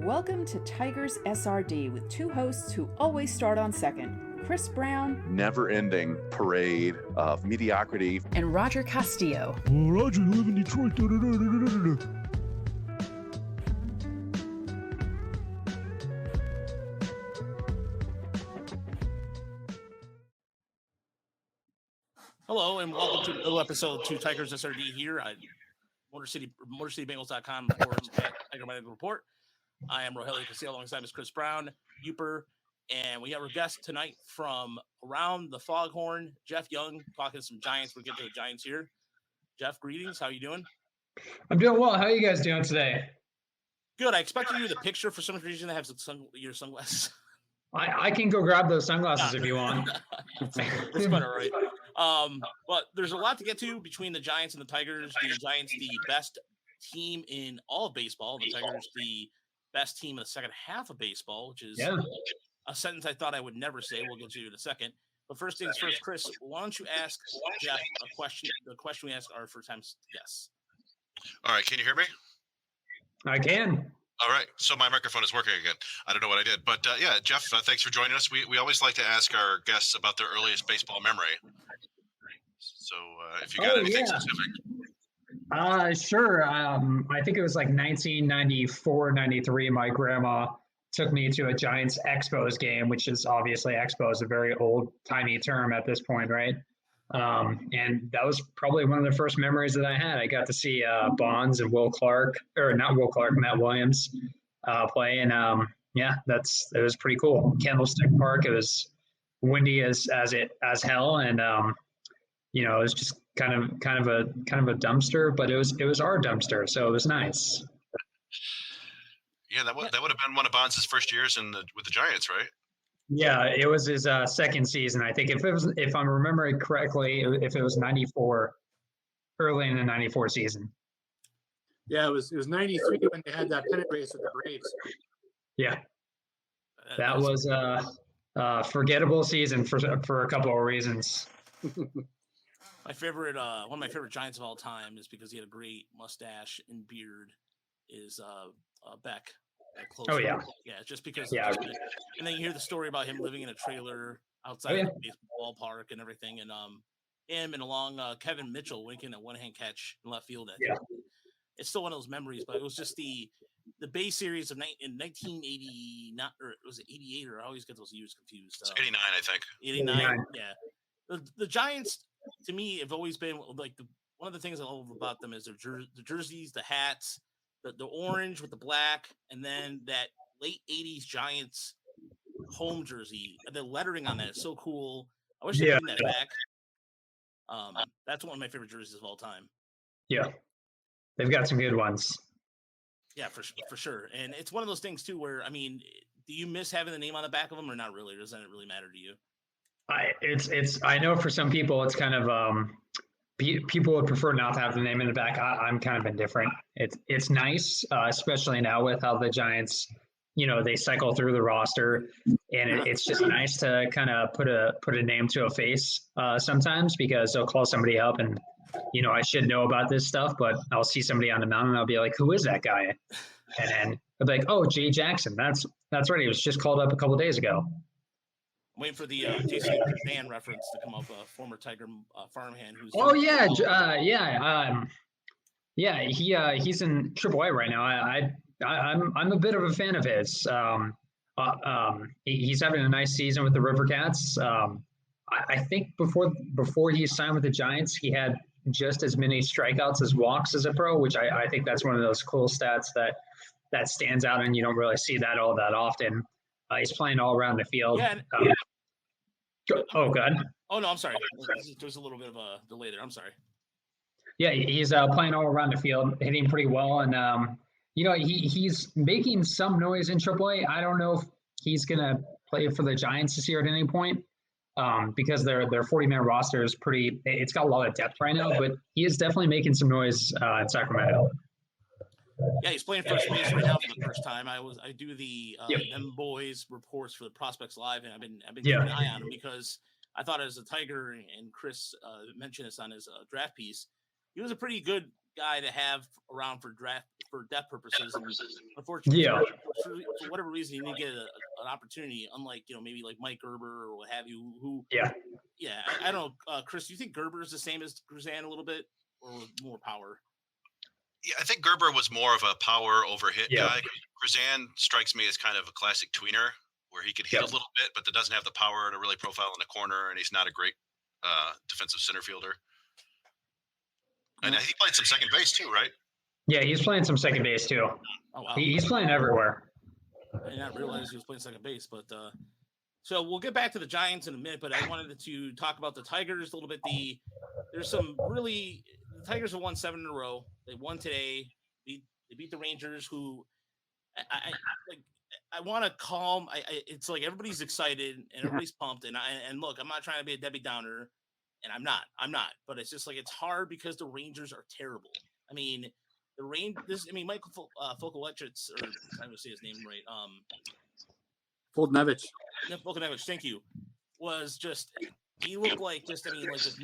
Welcome to Tigers SRD with two hosts who always start on second, Chris Brown, never-ending parade of mediocrity, and Roger Castillo. Oh, Roger, live in Detroit. Hello and welcome to another episode of Two Tigers SRD here at MotorCityBengals.com. Of course, at Tiger Medical Report. I am Rogelio Castillo alongside Ms. Chris Brown, Uper, and we have our guest tonight from around the Foghorn, Jeff Young, talking some Giants. We'll get to the Giants here. Jeff, greetings. How you doing? I'm doing well. How are you guys doing today? Good. I expected you the picture for some reason to have your sunglasses. I can go grab those sunglasses if you want. It's quite all right. But there's a lot to get to between the Giants and the Tigers. The Giants, the best team in all of baseball. The Tigers, the best team in the second half of baseball, which is a sentence I thought I would never say. We'll get to in a second. But first things first, Chris, why don't you ask Jeff a question? The question we ask our first-time guests. All right. Can you hear me? I can. All right. So my microphone is working again. I don't know what I did. But, yeah, Jeff, thanks for joining us. We always like to ask our guests about their earliest baseball memory. So if you got anything specific. Sure. I think it was like 1994, 93. My grandma took me to a Giants Expos game, which is obviously Expos, a very old-timey term at this point, right? And that was probably one of the first memories that I had. I got to see Bonds and Matt Williams play. And it was pretty cool. Candlestick Park, it was windy as hell. And, it was just kind of a dumpster, but it was our dumpster. So it was nice. Yeah, that would have been one of Bonds' first years with the Giants, right? Yeah, it was his second season. I think if I'm remembering correctly, if it was 94, early in the 94 season. Yeah, it was 93 when they had that pennant race with the Braves. Yeah, that was a forgettable season for a couple of reasons. My favorite, one of my favorite Giants of all time is because he had a great mustache and beard. Is Beck. Oh yeah, just because. Yeah, and then you hear the story about him living in a trailer outside of the baseball ballpark and everything, and him and along Kevin Mitchell winking a one-hand catch in left field. It's still one of those memories, but it was just the Bay Series in 1980, not or was it 88? Or I always get those years confused. It's 89, I think. 89. Yeah, the Giants to me have always been like one of the things I love about them is the jerseys, the hats. The orange with the black, and then that late 80s Giants home jersey. The lettering on that is so cool. I wish they bring that back. That's one of my favorite jerseys of all time. Yeah. They've got some good ones. Yeah, for sure. And it's one of those things, too, where, I mean, do you miss having the name on the back of them or not really? Or doesn't it really matter to you? I know for some people it's kind of people would prefer not to have the name in the back. I'm kind of indifferent. It's nice, especially now with how the Giants, they cycle through the roster, and it's just nice to kind of put a name to a face sometimes, because they'll call somebody up and, I should know about this stuff, but I'll see somebody on the mound and I'll be like, who is that guy? And I'll be like, oh, Jay Jackson. That's right. He was just called up a couple days ago. I'm waiting for the Jason Van reference to come up, a former Tiger farmhand who's. Oh yeah, he's in AAA right now. I'm a bit of a fan of his. He's having a nice season with the River Cats. I think before he signed with the Giants, he had just as many strikeouts as walks as a pro, which I think that's one of those cool stats that stands out, and you don't really see that all that often. He's playing all around the field. Yeah. Good. Oh, no, I'm sorry. There's a little bit of a delay there. I'm sorry. Yeah, he's playing all around the field, hitting pretty well. And, he's making some noise in AAA. I don't know if he's going to play for the Giants this year at any point because their 40-man roster is it's got a lot of depth right now, but he is definitely making some noise in Sacramento. Yeah, he's playing first base right now for the first time. I do the them boys reports for the Prospects Live, and I've been keeping an eye on him because I thought as a Tiger, and Chris mentioned this on his draft piece, he was a pretty good guy to have around for depth purposes. And unfortunately, for whatever reason, he didn't get an opportunity. Unlike maybe like Mike Gerber or what have you. Who I don't know. Chris, do you think Gerber is the same as Grzan a little bit, or more power? Yeah, I think Gerber was more of a power over hit guy. Grzan strikes me as kind of a classic tweener, where he could hit a little bit, but that doesn't have the power to really profile in the corner, and he's not a great defensive center fielder. And he played some second base too, right? Yeah, he's playing some second base too. Oh wow, he's playing everywhere. I did not realize he was playing second base, but so we'll get back to the Giants in a minute. But I wanted to talk about the Tigers a little bit. The Tigers have won 7 in a row. They won today. They beat the Rangers, who I want to calm. It's like everybody's excited and everybody's pumped. And look, I'm not trying to be a Debbie Downer, and I'm not. But it's just like it's hard because the Rangers are terrible. I mean, Michael Foghorn, or I'm going to say his name right. Foldnevich. Foghorn, thank you. Was just. He looked like everything was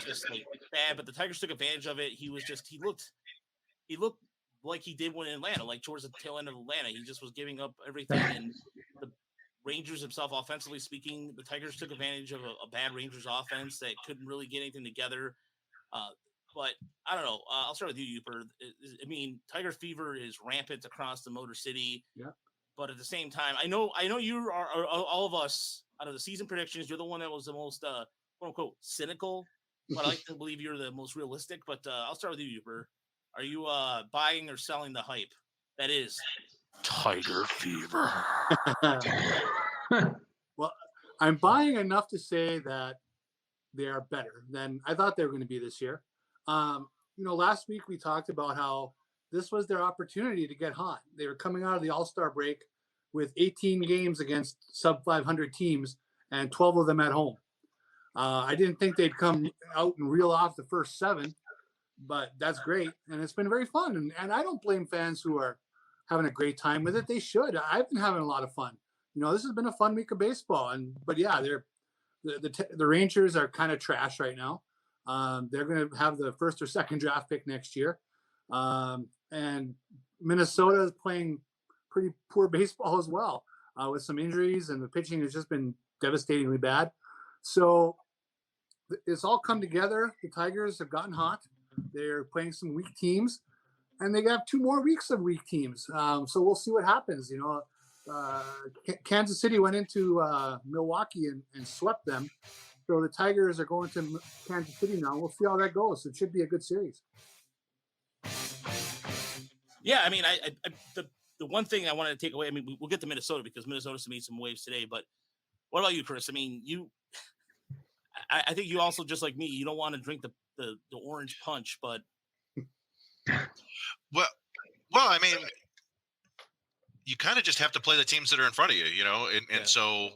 just like bad, but the Tigers took advantage of it. He looked like he did when in Atlanta, like towards the tail end of Atlanta. He just was giving up everything. And the Rangers themselves, offensively speaking, the Tigers took advantage of a bad Rangers offense that couldn't really get anything together. But I don't know. I'll start with you, Uper. I mean, Tiger fever is rampant across the Motor City. Yeah. But at the same time, I know you are all of us out of the season predictions. You're the one that was the most quote unquote cynical, but I like to believe you're the most realistic. But I'll start with you, Uber. Are you buying or selling the hype that is Tiger fever? Well, I'm buying enough to say that they are better than I thought they were going to be this year. Last week we talked about how this was their opportunity to get hot. They were coming out of the All-Star break with 18 games against sub 500 teams and 12 of them at home. I didn't think they'd come out and reel off the first 7, but that's great. And it's been very fun. And I don't blame fans who are having a great time with it. They should. I've been having a lot of fun. This has been a fun week of baseball. But yeah, the Rangers are kind of trash right now. They're going to have the first or second draft pick next year. And Minnesota is playing pretty poor baseball as well, with some injuries, and the pitching has just been devastatingly bad. So it's all come together. The Tigers have gotten hot. They're playing some weak teams, and they have 2 more weeks of weak teams. So we'll see what happens. Kansas City went into Milwaukee and swept them. So the Tigers are going to Kansas City now. We'll see how that goes. It should be a good series. Yeah, I mean, the one thing I wanted to take away, I mean, we'll get to Minnesota because Minnesota's made some waves today, but what about you, Chris? I mean, I think you also, just like me, you don't want to drink the orange punch, but. Well, I mean, you kind of just have to play the teams that are in front of you, and so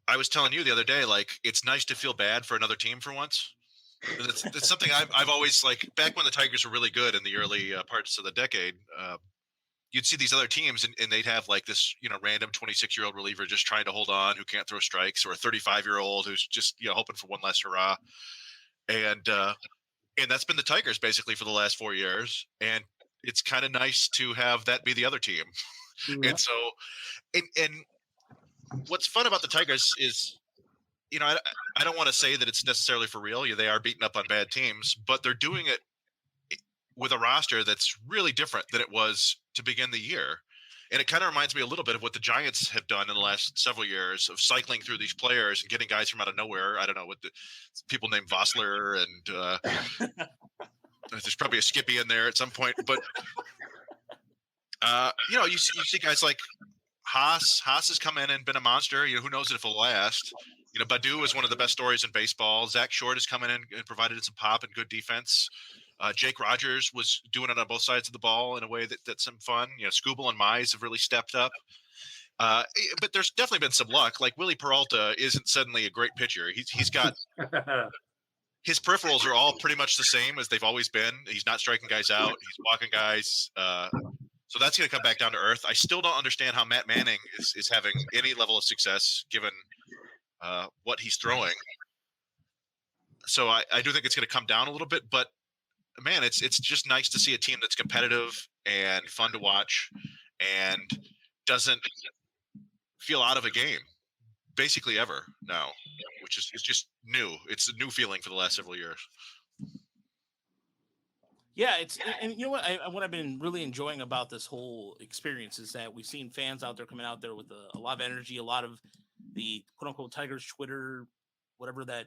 I was telling you the other day, like, it's nice to feel bad for another team for once. It's something I've always, like, back when the Tigers were really good in the early parts of the decade, you'd see these other teams and they'd have like this, random 26-year-old reliever just trying to hold on who can't throw strikes, or a 35-year-old who's just, hoping for one last hurrah. And that's been the Tigers basically for the last 4 years. And it's kind of nice to have that be the other team. Yeah. And so, and what's fun about the Tigers is, I don't want to say that it's necessarily for real. They are beating up on bad teams, but they're doing it with a roster that's really different than it was to begin the year. And it kind of reminds me a little bit of what the Giants have done in the last several years of cycling through these players and getting guys from out of nowhere. I don't know what the people named Vossler and there's probably a Skippy in there at some point, but you see guys like Haas has come in and been a monster. Who knows if it'll last. Badu is one of the best stories in baseball. Zach Short has come in and provided some pop and good defense. Jake Rogers was doing it on both sides of the ball in a way that's some fun. Skubal and Mize have really stepped up. But there's definitely been some luck. Like Willie Peralta isn't suddenly a great pitcher. He's got his peripherals are all pretty much the same as they've always been. He's not striking guys out. He's walking guys. So that's going to come back down to earth. I still don't understand how Matt Manning is having any level of success given what he's throwing. So I do think it's going to come down a little bit, but man, it's just nice to see a team that's competitive and fun to watch and doesn't feel out of a game basically ever now, which is it's just new. It's a new feeling for the last several years. Yeah, and you know what I've been really enjoying about this whole experience is that we've seen fans out there coming out there with a lot of energy, a lot of the quote unquote Tigers Twitter, whatever that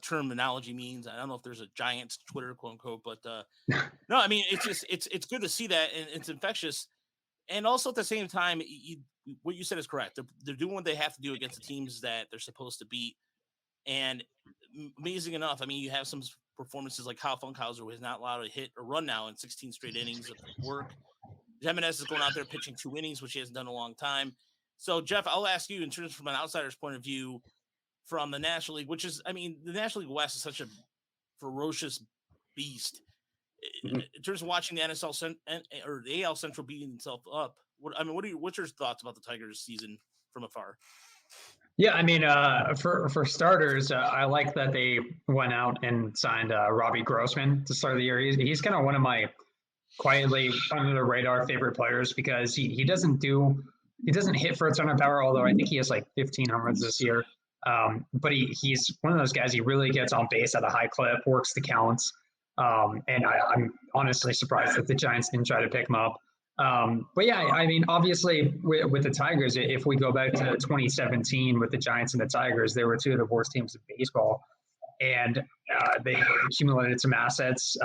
terminology means. I don't know if there's a Giants Twitter quote unquote, but no, I mean it's just it's good to see that, and it's infectious. And also at the same time, what you said is correct. They're doing what they have to do against the teams that they're supposed to beat. And amazing enough, I mean, you have some performances like Kyle Funkhauser, who is not allowed to hit or run now in 16 straight innings of work. Jimenez is going out there pitching 2 innings, which he hasn't done in a long time. So, Jeff, I'll ask you in terms from an outsider's point of view from the National League, which is, I mean, the National League West is such a ferocious beast. In terms of watching the NSL or the AL Central beating itself up, what's your thoughts about the Tigers season from afar? Yeah, I mean, for starters, I like that they went out and signed Robbie Grossman to start the year. He's kind of one of my quietly under the radar favorite players because he doesn't hit for a ton of power, although I think he has like 15 homers this year. But he's one of those guys. He really gets on base at a high clip, works the counts. And I'm honestly surprised that the Giants didn't try to pick him up. But yeah, I mean, obviously with the Tigers, if we go back to 2017 with the Giants and the Tigers, they were two of the worst teams in baseball. And they accumulated some assets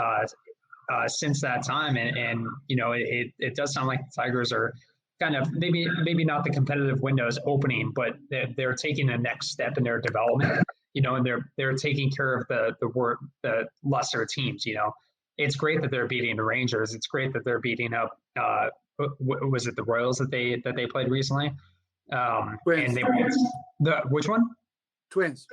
since that time. And you know, it does sound like the Tigers are kind of maybe not the competitive windows opening, but they're taking the next step in their development. You know, and they're taking care of the lesser teams. You know, it's great that they're beating the Rangers. It's great that they're beating up. Was it the Royals that they played recently? Twins. And they which one? Twins.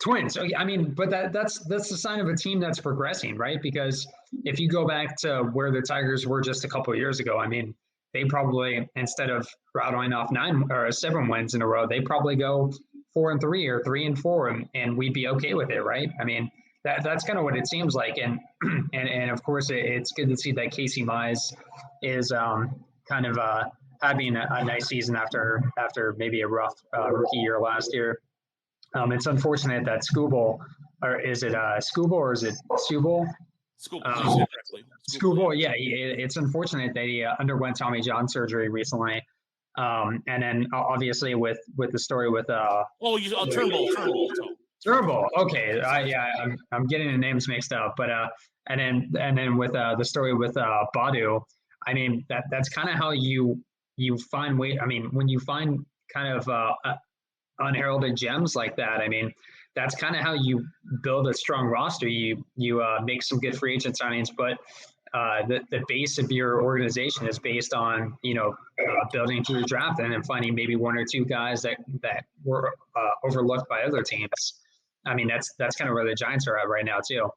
Twins. I mean, but that's a sign of a team that's progressing, right? Because if you go back to where the Tigers were just a couple of years ago, I mean, they probably, instead of rattling off 9 or 7 wins in a row, they probably go 4-3 or 3-4, and we'd be okay with it, right? I mean, that's kind of what it seems like, and of course, it's good to see that Casey Mize is kind of having a nice season after maybe a rough rookie year last year. It's unfortunate that Skubal, or is it Skubal or is it Subal? Skubal, yeah. It's unfortunate that he underwent Tommy John surgery recently. And then obviously with the story with Turnbull. Okay, I'm getting the names mixed up, but and then with the story with Badu, I mean that's kind of how you find I mean, when you find kind of unheralded gems like that, I mean that's kind of how you build a strong roster. You make some good free agent signings, but the base of your organization is based on, you know, building through the draft and then finding maybe 1 or 2 guys that were overlooked by other teams. I mean, that's kind of where the Giants are at right now too.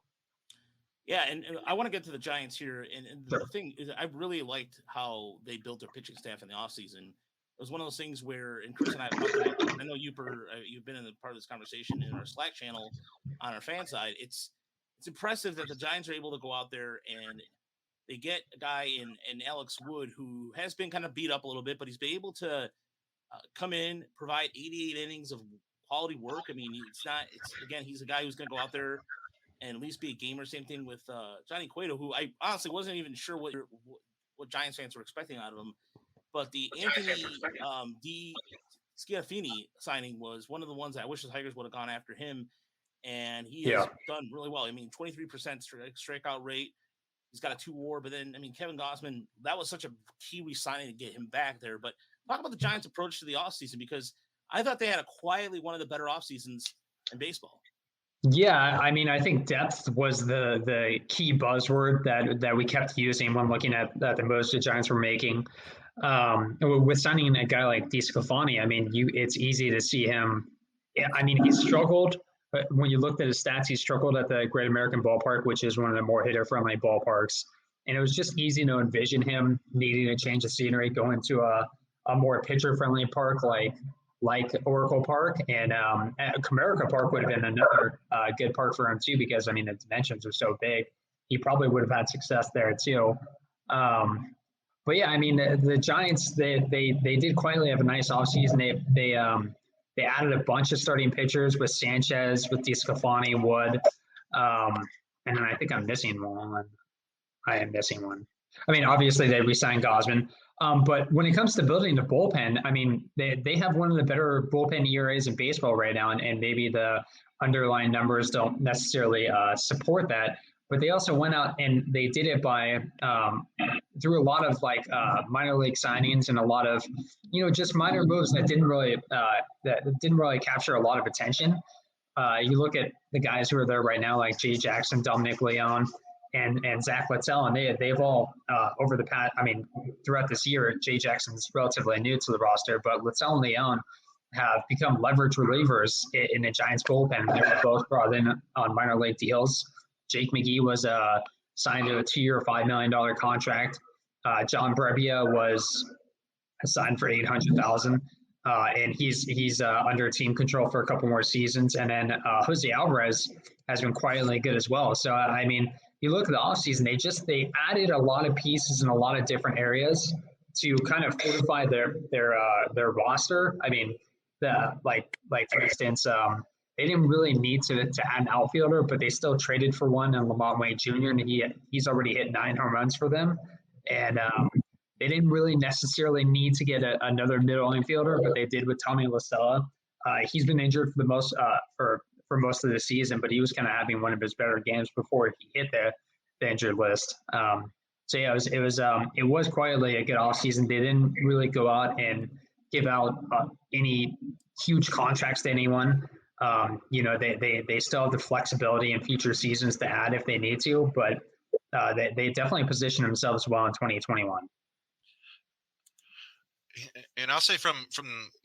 Yeah, and I want to get to the Giants here. And Sure. The thing is, I really liked how they built their pitching staff in the offseason. It was one of those things where, and Chris and I have talked about, I know you've been in the part of this conversation in our Slack channel on our fan side. It's impressive that the Giants are able to go out there and they get a guy in Alex Wood who has been kind of beat up a little bit, but he's been able to come in, provide 88 innings of quality work. I mean, again, he's a guy who's going to go out there and at least be a gamer. Same thing with Johnny Cueto, who I honestly wasn't even sure what Giants fans were expecting out of him. But the Anthony D. Schiaffini signing was one of the ones that I wish the Tigers would have gone after him. And he has done really well. I mean, 23% strikeout rate. He's got a 2 WAR. But then, I mean, Kevin Gausman, that was such a key re-signing to get him back there. But talk about the Giants' approach to the offseason, because I thought they had quietly one of the better off seasons in baseball. Yeah, I mean, I think depth was the key buzzword that we kept using when looking at the moves the Giants were making. With signing a guy like DeSclafani, I mean, it's easy to see him. I mean, he struggled, but when you looked at his stats, he struggled at the Great American Ballpark, which is one of the more hitter-friendly ballparks. And it was just easy to envision him needing a change of scenery, going to a more pitcher-friendly park like like Oracle Park, and Comerica Park would have been another good park for him too, because I mean the dimensions are so big. He probably would have had success there too. But yeah, I mean the Giants they did quietly have a nice offseason. They added a bunch of starting pitchers with Sanchez, with DeSclafani, Wood, and then I think I'm missing one. I am missing one. I mean, obviously they re-signed Gosman, but when it comes to building the bullpen, I mean, they have one of the better bullpen ERAs in baseball right now, and maybe the underlying numbers don't necessarily support that. But they also went out and they did it by through a lot of minor league signings and a lot of just minor moves that didn't really capture a lot of attention. You look at the guys who are there right now, like Jay Jackson, Dominic Leone, and Zach Littell, and they've all over the past. I mean, throughout this year, Jay Jackson's relatively new to the roster, but Littell and Leone have become leverage relievers in the Giants bullpen. They were both brought in on minor league deals. Jake McGee was signed to a 2-year, $5 million contract. John Brebbia was signed for $800,000, and he's under team control for a couple more seasons. And then Jose Alvarez has been quietly good as well. So I mean, you look at the offseason, they added a lot of pieces in a lot of different areas to kind of fortify their roster. I mean, like for instance, they didn't really need to add an outfielder, but they still traded for one in Lamont Wade Jr. and he's already hit 9 home runs for them. And they didn't really necessarily need to get another middle infielder, but they did with Tommy La Stella. He's been injured for the most for most of the season, but he was kind of having one of his better games before he hit the injured list. So yeah, it was quietly a good offseason. They didn't really go out and give out any huge contracts to anyone. They still have the flexibility in future seasons to add if they need to, but they definitely position themselves well in 2021. And I'll say from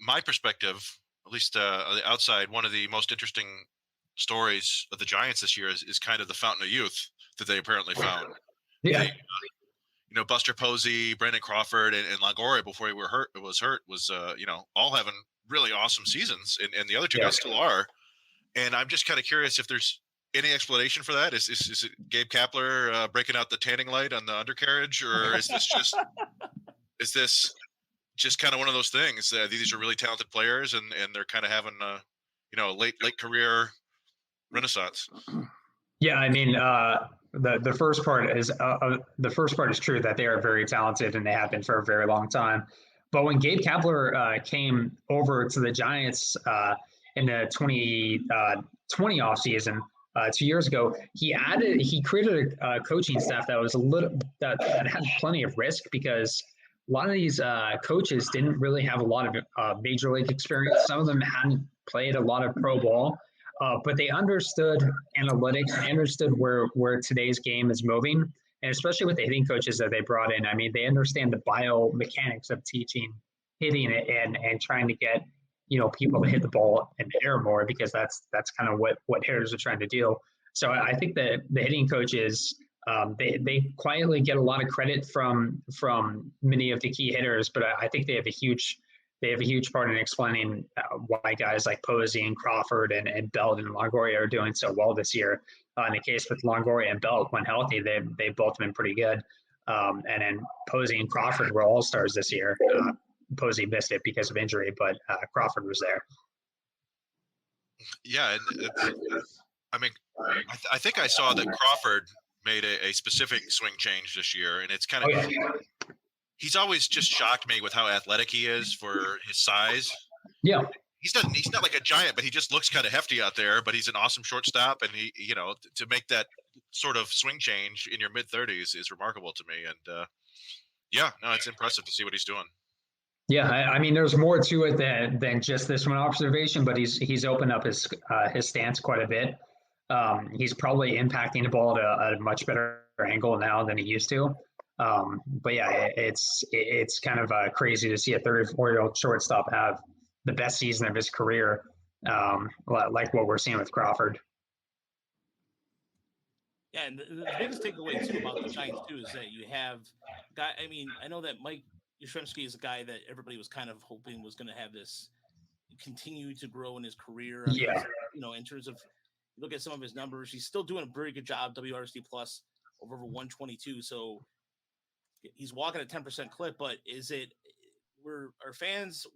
my perspective, at least on the outside, one of the most interesting stories of the Giants this year is kind of the fountain of youth that they apparently found. Yeah. Buster Posey, Brandon Crawford, and Longoria before he was hurt was all having really awesome seasons, and the other two guys still are. And I'm just kind of curious if there's any explanation for that. Is it Gabe Kapler breaking out the tanning light on the undercarriage, or is this just kind of one of those things? These are really talented players, and they're kind of having a late career renaissance. Yeah, I mean, the first part is true that they are very talented and they have been for a very long time. But when Gabe Kapler came over to the Giants in the 2020 offseason 2 years ago, he created a coaching staff that was that had plenty of risk, because a lot of these coaches didn't really have a lot of major league experience. Some of them hadn't played a lot of pro ball, but they understood analytics, they understood where today's game is moving, and especially with the hitting coaches that they brought in. I mean, they understand the biomechanics of teaching hitting it and trying to get people to hit the ball in the air more, because that's kind of what hitters are trying to do. So I think that the hitting coaches, they quietly get a lot of credit from many of the key hitters, but I think they have a huge part in explaining why guys like Posey and Crawford and Belt and Longoria are doing so well this year. In the case with Longoria and Belt, when healthy, they've both been pretty good. And then Posey and Crawford were all-stars this year. Posey missed it because of injury, but Crawford was there. Yeah, I mean, I think I saw that Crawford made a specific swing change this year, and it's kind of he's always just shocked me with how athletic he is for his size. Yeah, he's not like a giant, but he just looks kind of hefty out there. But he's an awesome shortstop, and he to make that sort of swing change in your mid-30s is remarkable to me. And it's impressive to see what he's doing. Yeah, I mean, there's more to it than just this one observation, but he's opened up his stance quite a bit. He's probably impacting the ball at a much better angle now than he used to. But yeah, it's kind of crazy to see a 34-year-old shortstop have the best season of his career, like what we're seeing with Crawford. Yeah, and the biggest takeaway too about the Giants too is that you have guy. I mean, I know that Mike Yastrzemski is a guy that everybody was kind of hoping was going to have this continue to grow in his career. Yeah. In terms of look at some of his numbers, he's still doing a very good job. WRC plus over 122. So he's walking at 10% clip. But are fans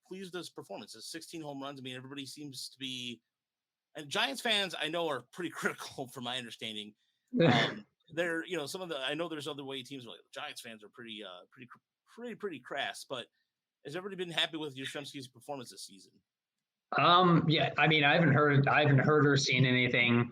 pleased with his performance? It's 16 home runs. I mean, everybody seems to be, and Giants fans I know are pretty critical, from my understanding. They're I know there's other way teams like the Giants fans are pretty crass, but has everybody been happy with Yastrzemski's performance this season? Yeah, I mean, I haven't heard or seen anything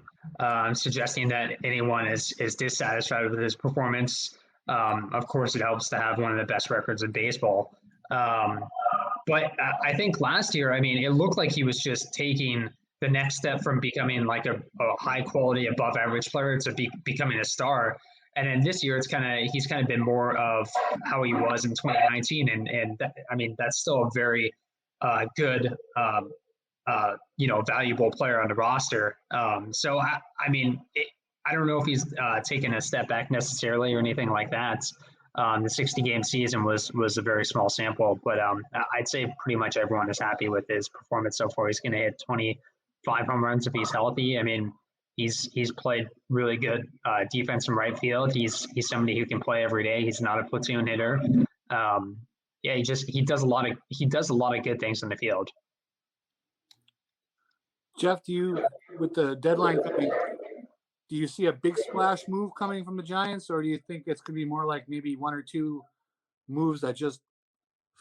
suggesting that anyone is dissatisfied with his performance. Of course, it helps to have one of the best records in baseball. But I think last year, I mean, it looked like he was just taking the next step from becoming like a high quality, above average player to becoming a star. And then this year, he's kind of been more of how he was in 2019, and I mean, that's still a very good. Valuable player on the roster. So I mean, I don't know if he's taken a step back necessarily or anything like that. The 60-game season was a very small sample, but I'd say pretty much everyone is happy with his performance so far. He's going to hit 25 home runs if he's healthy. I mean, he's played really good defense in right field. He's somebody who can play every day. He's not a platoon hitter. He does a lot of good things in the field. Jeff, with the deadline coming, do you see a big splash move coming from the Giants, or do you think it's going to be more like maybe one or two moves that just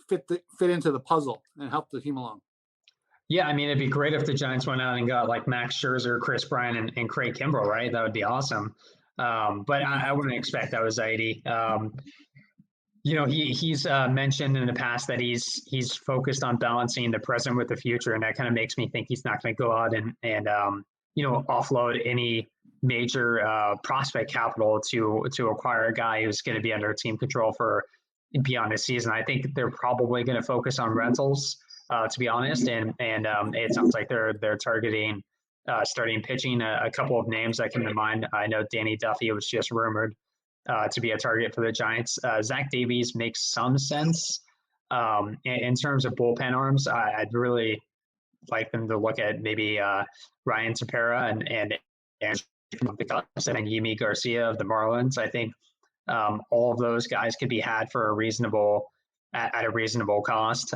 fit into the puzzle and help the team along? Yeah, I mean, it'd be great if the Giants went out and got like Max Scherzer, Chris Bryant, and Craig Kimbrell, right? That would be awesome. But I wouldn't expect that with Zaidi. He's mentioned in the past that he's focused on balancing the present with the future, and that kind of makes me think he's not going to go out and offload any major prospect capital to acquire a guy who's going to be under team control for beyond the season. I think they're probably going to focus on rentals, to be honest, and it sounds like they're targeting starting pitching. A couple of names that come to mind. I know Danny Duffy was just rumored to be a target for the Giants. Zach Davies makes some sense. In terms of bullpen arms, I'd really like them to look at maybe Ryan Tepera and the Cubs and Yimi Garcia of the Marlins. I think all of those guys could be had for at a reasonable cost.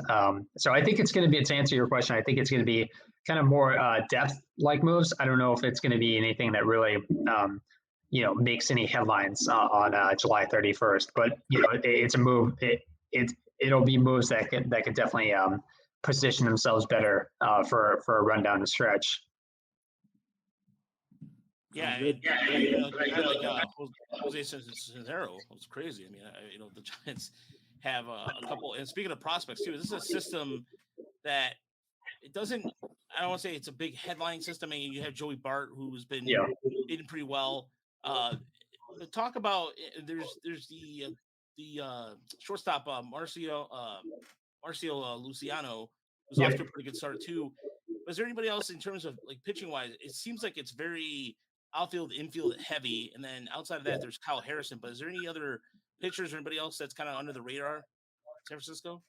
So I think it's going to be, to answer your question, I think it's going to be kind of more depth-like moves. I don't know if it's going to be anything that really makes any headlines on July 31st, but it's a move. It'll be moves that could definitely position themselves better for a run down the stretch. Yeah, Jose Cisnero was crazy. I mean, the Giants have a couple. And speaking of prospects too, this is a system that it doesn't. I don't want to say it's a big headline system. I mean, you have Joey Bart, who's been hitting pretty well. Talk about there's the shortstop Marcio Luciano was off to a pretty good start too. Was there anybody else in terms of like pitching wise? It seems like it's very outfield, infield heavy, and then outside of that, there's Kyle Harrison. But is there any other pitchers or anybody else that's kind of under the radar, San Francisco?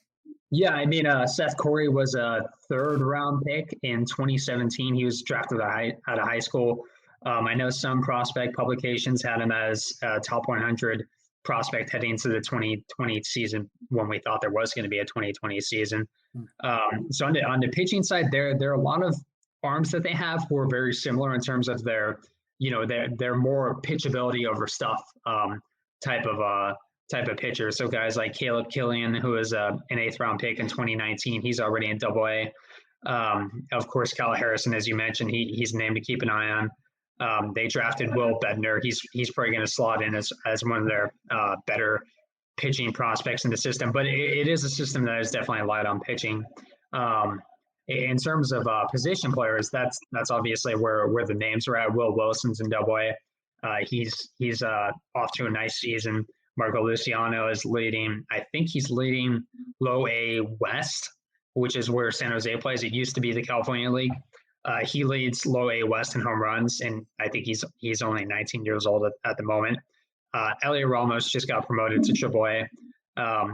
Yeah, I mean, Seth Corey was a third-round pick in 2017. He was drafted out of high school. I know some prospect publications had him as a top 100 prospect heading into the 2020 season when we thought there was going to be a 2020 season. So on the pitching side, there are a lot of arms that they have who are very similar in terms of their more pitchability over stuff type of pitcher. So guys like Caleb Killian, who is an 8th round pick in 2019, he's already in AA. Of course, Kyle Harrison, as you mentioned, he's a name to keep an eye on. They drafted Will Bednar. He's probably going to slot in as one of their better pitching prospects in the system, but it is a system that is definitely light on pitching. In terms of position players, that's obviously where the names are at. Will Wilson's in AA. He's off to a nice season. Marco Luciano is leading. I think he's leading Low A West, which is where San Jose plays. It used to be the California League. He leads Low A West in home runs, and I think he's only 19 years old at the moment. Elliot Ramos just got promoted to AAA. There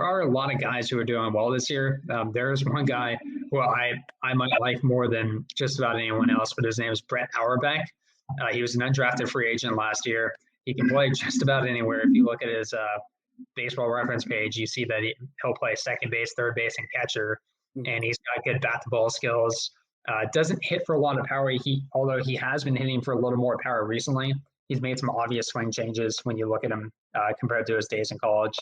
are a lot of guys who are doing well this year. There's one guy who I might like more than just about anyone else, but his name is Brett Auerbach. He was an undrafted free agent last year. He can play just about anywhere. If you look at his baseball reference page, you see that he'll play second base, third base, and catcher, and he's got good bat to ball skills. Doesn't hit for a lot of power. Although he has been hitting for a little more power recently. He's made some obvious swing changes when you look at him compared to his days in college.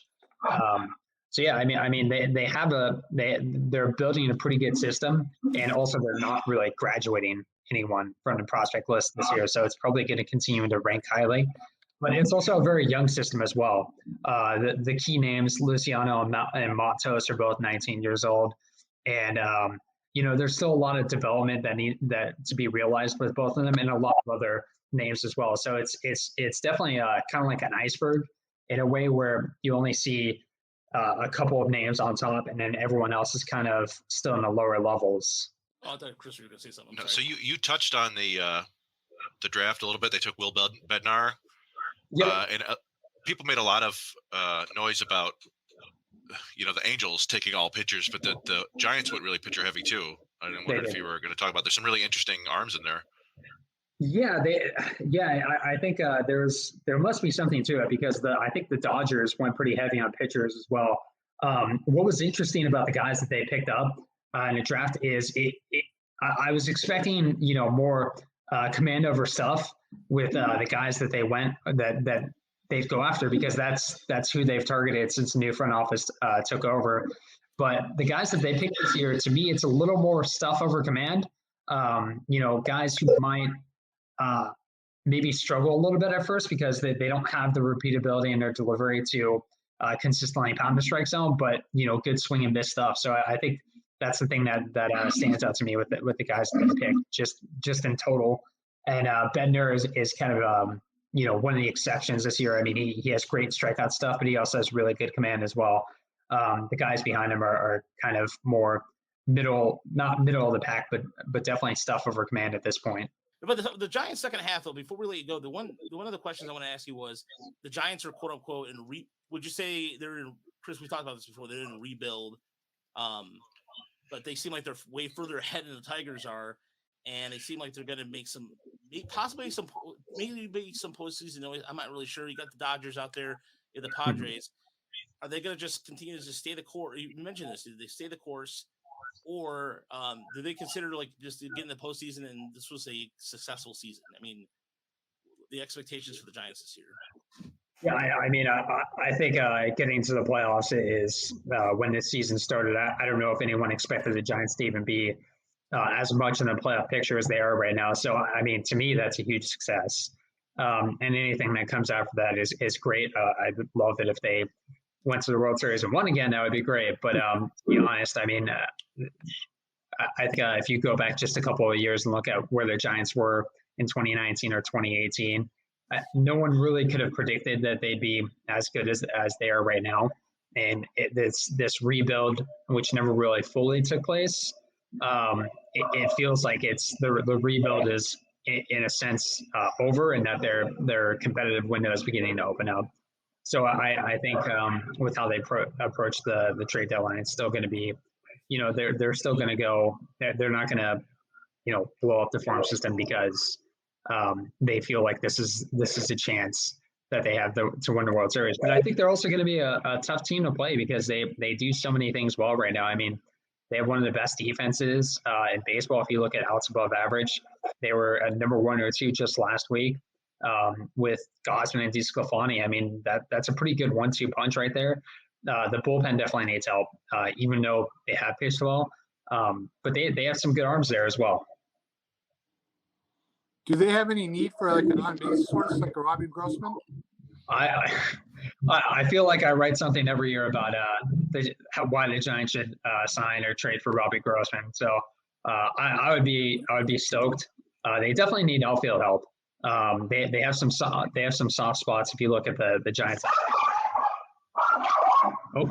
They're building a pretty good system, and also they're not really graduating anyone from the prospect list this year, so it's probably going to continue to rank highly. But it's also a very young system as well. The key names, Luciano and Matos, are both 19 years old, and there's still a lot of development that to be realized with both of them, and a lot of other names as well. So it's definitely kind of like an iceberg in a way where you only see a couple of names on top, and then everyone else is kind of still in the lower levels. Oh, I thought Chris, you were going to say something. No, so you touched on the draft a little bit. They took Will Bednar. Yeah, and people made a lot of noise about the Angels taking all pitchers, but the Giants went really pitcher heavy too. I wonder if you were going to talk about. There's some really interesting arms in there. I think there must be something to it because I think the Dodgers went pretty heavy on pitchers as well. What was interesting about the guys that they picked up in the draft is I was expecting more command over stuff with the guys that they went that they'd go after, because that's who they've targeted since the new front office took over. But the guys that they picked this year, to me, it's a little more stuff over command. Guys who might maybe struggle a little bit at first because they don't have the repeatability in their delivery to consistently pound the strike zone, but good swing and miss stuff. So I think that's the thing that stands out to me with the guys that they picked just in total. And Bednar is kind of one of the exceptions this year. I mean, he has great strikeout stuff, but he also has really good command as well. The guys behind him are kind of more not middle of the pack, but definitely stuff over command at this point. But the Giants' second half, though, before we let you go, the one of the questions I want to ask you was the Giants are quote unquote would you say they're in, Chris? We talked about this before. They're in rebuild, but they seem like they're way further ahead than the Tigers are, and they seem like they're going to make possibly some postseason noise. I'm not really sure. You got the Dodgers out there, the Padres. Are they going to just continue to stay the course? You mentioned this. Do they stay the course? Or do they consider just getting the postseason and this was a successful season? I mean, the expectations for the Giants this year. Yeah, I think getting to the playoffs is when this season started. I don't know if anyone expected the Giants to even be as much in the playoff picture as they are right now. So, I mean, to me, that's a huge success. And anything that comes after that is great. I would love it if they went to the World Series and won again. That would be great. But to be honest, I mean, I think if you go back just a couple of years and look at where the Giants were in 2019 or 2018, no one really could have predicted that they'd be as good as they are right now. And this rebuild, which never really fully took place, it feels like it's the rebuild is in a sense over, and that their competitive window is beginning to open up. So I think with how they approach the trade deadline, it's still going to be, they're still going to go. They're not going to, blow up the farm system because they feel like this is a chance that they have to win the World Series. But I think they're also going to be a tough team to play because they do so many things well right now. I mean, they have one of the best defenses in baseball. If you look at outs above average, they were at number 1 or 2 just last week. With Gosman and DeSclafani. I mean, that's a pretty good 1-2 punch right there. The bullpen definitely needs help, even though they have pitched well. But they have some good arms there as well. Do they have any need for like an on-base source like a Robbie Grossman? I feel like I write something every year about why the Giants should sign or trade for Robbie Grossman. So I would be stoked. They definitely need outfield help. They have some soft spots if you look at the Giants. Oh.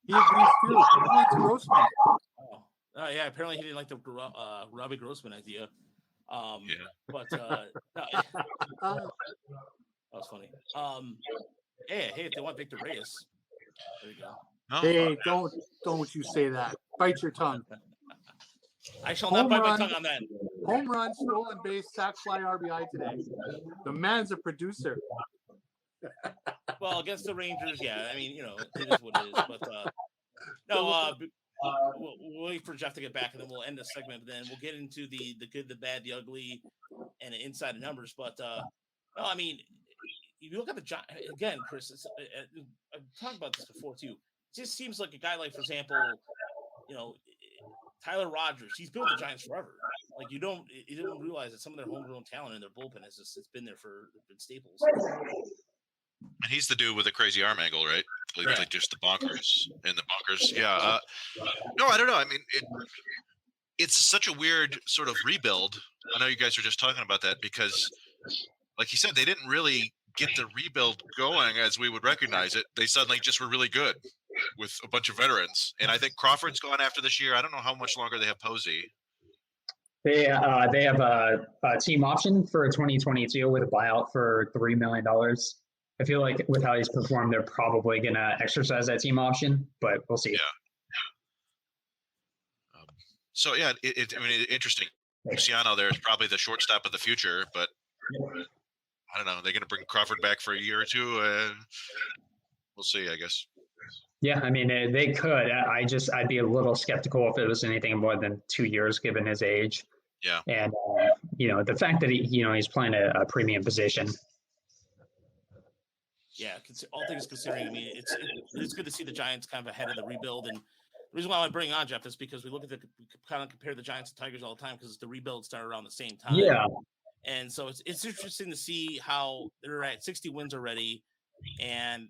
He agrees too. He likes Grossman. Yeah, apparently he didn't like the Robbie Grossman idea. But That was funny. Hey, if they want Victor Reyes, there you go. No, Hey, don't you say that. Bite your tongue. I shall not bite my tongue on that. Home run, stolen base, sac fly, RBI today. The man's a producer. Well, against the Rangers, yeah. I mean, it is what it is. But no, we'll wait for Jeff to get back, and then we'll end the segment. But then we'll get into the good, the bad, the ugly, and the inside numbers. But no, I mean, if you look at the Giants again, Chris. I've talked about this before too. It just seems like a guy like, for example, Tyler Rogers. He's built the Giants forever. Like you don't realize that some of their homegrown talent in their bullpen it's been there been staples. and he's the dude with the crazy arm angle, right? Like just the bonkers and the bonkers. Yeah. No, I don't know. I mean, it's such a weird sort of rebuild. I know you guys were just talking about that because, like you said, they didn't really get the rebuild going as we would recognize it. They suddenly just were really good with a bunch of veterans. And I think Crawford's gone after this year. I don't know how much longer they have Posey. They have a team option for 2022 with a buyout for $3 million. I feel like with how he's performed, they're probably going to exercise that team option, but we'll see. Yeah. So, yeah, interesting. Luciano there is probably the shortstop of the future, but I don't know. They're going to bring Crawford back for a year or two. We'll see, I guess. Yeah, I mean, they could. I'd be a little skeptical if it was anything more than 2 years, given his age. Yeah. And, the fact that he's playing a premium position. Yeah, all things considering, I mean, it's good to see the Giants kind of ahead of the rebuild. And the reason why I bring on Jeff is because we kind of compare the Giants and Tigers all the time because the rebuild started around the same time. Yeah. And so it's interesting to see how they're at 60 wins already. And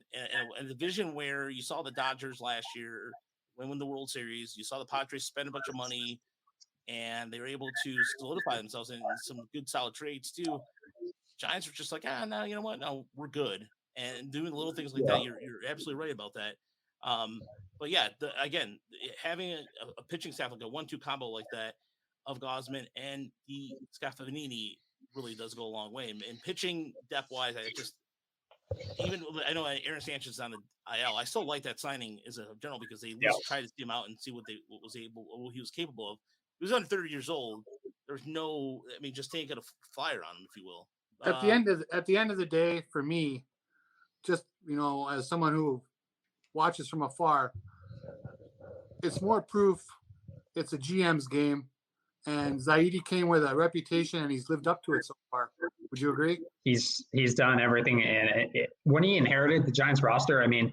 a division where you saw the Dodgers last year win the World Series, you saw the Padres spend a bunch of money, and they were able to solidify themselves in some good solid trades too. Giants were just like, no, you know what? No, we're good. And doing little things like that, you're absolutely right about that. But yeah, again, having a pitching staff like a 1-2 combo like that of Gausman and the Scaffagnini really does go a long way. And pitching depth wise, I know Aaron Sanchez is on the IL. I still like that signing as a general because they at least tried to see him out and see what he was capable of. He was under 30 years old. There's just taking a flyer on him, if you will. At the end of the day, for me, just as someone who watches from afar, it's more proof it's a GM's game, and Zaidi came with a reputation, and he's lived up to it so far. Would you agree? He's done everything, and when he inherited the Giants roster, I mean,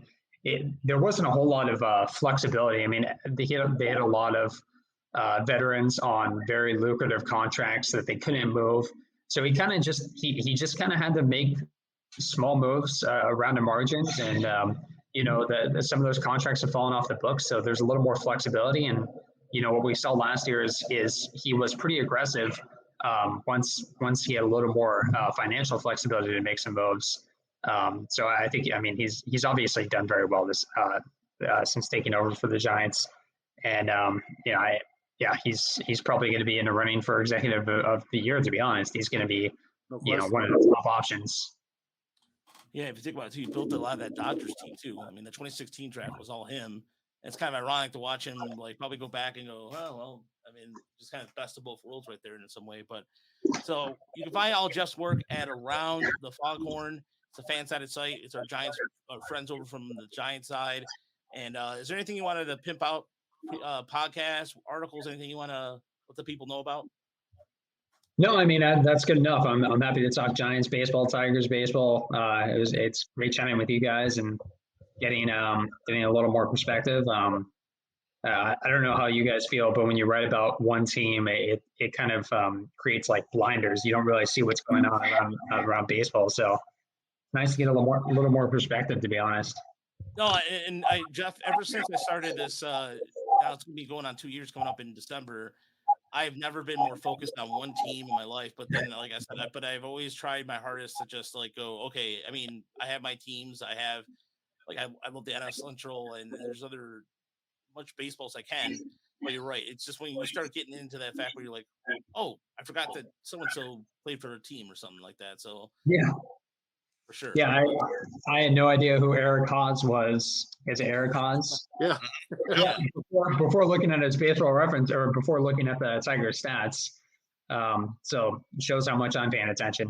there wasn't a whole lot of flexibility. I mean, they had a lot of veterans on very lucrative contracts that they couldn't move. So he kind of just kind of had to make small moves around the margins, and some of those contracts have fallen off the books. So there's a little more flexibility, and what we saw last year is he was pretty aggressive once he had a little more financial flexibility to make some moves. So I think, he's obviously done very well this since taking over for the Giants, and he's probably going to be in the running for executive of the year. To be honest, he's going to be one of the top options. Yeah, if you think about it, too, he built a lot of that Dodgers team too. I mean, the 2016 draft was all him. It's kind of ironic to watch him probably go back and go, oh well. I mean, just kind of best of both worlds right there in some way. But so you can find all Jeff's work at Around the Foghorn. It's a fan-sided site. It's our Giants friends over from the Giants side. And is there anything you wanted to pimp out? Podcasts, articles, anything you want to let the people know about? No, I mean, that's good enough. I'm happy to talk Giants baseball, Tigers baseball. It's great chatting with you guys and getting a little more perspective. I don't know how you guys feel, but when you write about one team, it kind of creates like blinders. You don't really see what's going on around baseball. So nice to get a little more perspective, to be honest. No, and Jeff, ever since I started this, now it's going to be going on 2 years coming up in December. I've never been more focused on one team in my life. But then, like I said, I've always tried my hardest to just go, okay, I mean, I have my teams. I have, I love the NL Central, and there's other much baseball as I can. But you're right. It's just when you start getting into that fact where you're like, oh, I forgot that so-and-so played for a team or something like that. So yeah. for sure. Yeah, I had no idea who Eric Haas was. Is it Eric Haas? Yeah. Yeah. Before looking at his baseball reference or before looking at the Tigers stats. So it shows how much I'm paying attention.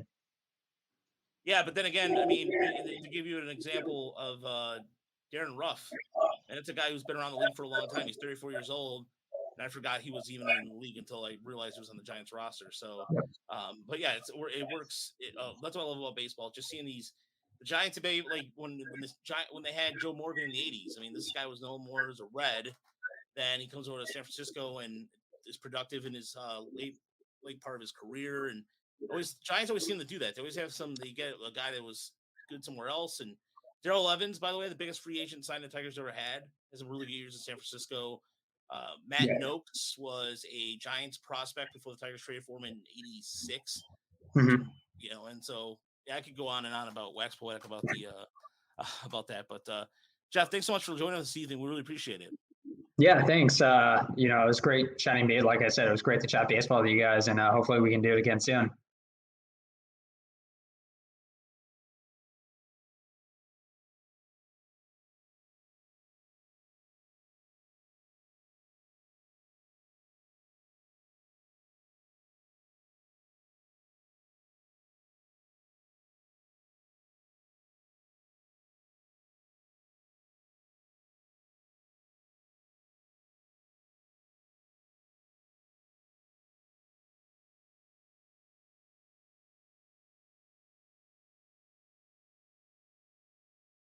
Yeah, but then again, I mean, to give you an example of Darren Ruff, and it's a guy who's been around the league for a long time. He's 34 years old, and I forgot he was even in the league until I realized he was on the Giants roster. So, but yeah, it works. That's what I love about baseball. Just seeing the Giants debate, like when they had Joe Morgan in the 80s. I mean, this guy was no more as a Red. Then he comes over to San Francisco and is productive in his late part of his career, and Giants always seem to do that. They always have they get a guy that was good somewhere else. And Darrell Evans, by the way, the biggest free agent sign the Tigers ever had, has some really good years in San Francisco. Matt Noakes was a Giants prospect before the Tigers traded for him in '86. Mm-hmm. You know, and so I could go on and on about wax poetic about about that. But Jeff, thanks so much for joining us this evening. We really appreciate it. Yeah, thanks. It was great chatting. Like I said, it was great to chat baseball with you guys, and hopefully we can do it again soon.